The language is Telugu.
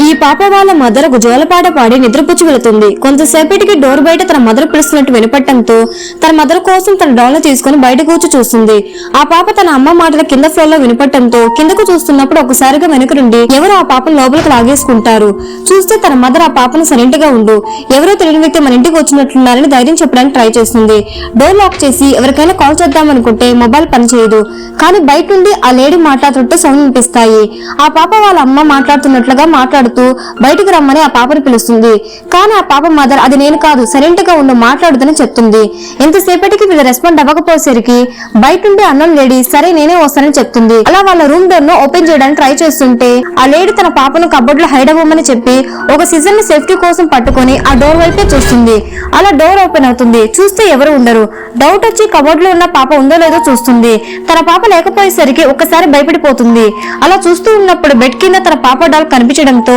ఈ పాప వాళ్ళ మదర్ ఒక జోలపాట పాడి నిద్రపుచ్చి వెళుతుంది. కొంతసేపటికి డోర్ బయట తన మదర్ పిలుస్తున్నట్టు వినపడటంతో తన మదర్ కోసం తన డాల్ తీసుకుని బయటకు వచ్చి చూస్తుంది. ఆ పాప తన అమ్మ మాటల కింద ఫ్లోర్ లో వినపడటంతో కిందకు చూస్తున్నప్పుడు ఒకసారిగా వెనుక నుండి ఎవరు ఆ పాపను లోపలికి లాగేసుకుంటారు. చూస్తే తన మదర్ ఆ పాపను సైలెంట్ గా ఉండు, ఎవరో తెలియని వ్యక్తి మన ఇంటికి వచ్చినట్లున్నారని ధైర్యం చెప్పడానికి ట్రై చేస్తుంది. డోర్ లాక్ చేసి ఎవరికైనా కాల్ చేద్దామనుకుంటే మొబైల్ పనిచేయదు. కానీ బయట నుండి ఆ లేడీ మాట్లాడుతుంటే సౌండ్ వినిపిస్తాయి. ఆ పాప వాళ్ళ అమ్మ మాట్లాడుతున్నట్లుగా మాట్లాడుతూ బయటకు రమ్మని ఆ పాపను పిలుస్తుంది. కానీ ఆ పాప మదర్ అది నేను కాదు, సైలెంట్ గా ఉండు, మాట్లాడుదని చెప్తుంది. ఎంతసేపటికి వీళ్ళు రెస్పాండ్ అవ్వకపోయేసరికి బయట నుండి అన్నోన్ లేడీ సరే నేనే వస్తానని చెప్తుంది. అలా వాళ్ళ రూమ్ డోర్ ను ఓపెన్ చేయడానికి ట్రై చేస్తుంటే ఆ లేడీ తన పాపను కబోర్డ్ లో హైడ్ అవ్వమని చెప్పి ఒక సీజన్ ని సేఫ్టీ కోసం పట్టుకొని ఆ డోర్ వైపే చూస్తుంది. అలా డోర్ ఓపెన్ అవుతుంది. చూస్తే ఎవరు ఉండరు. డౌట్ వచ్చి కబోర్డ్ లో ఉన్న పాప ఉందో లేదో చూస్తుంది. తన పాప లేకపోయేసరికి ఒక్కసారి భయపడిపోతుంది. అలా చూస్తూ ఉన్నప్పుడు బెడ్ కింద తన పాప డాల్ కనిపించడంతో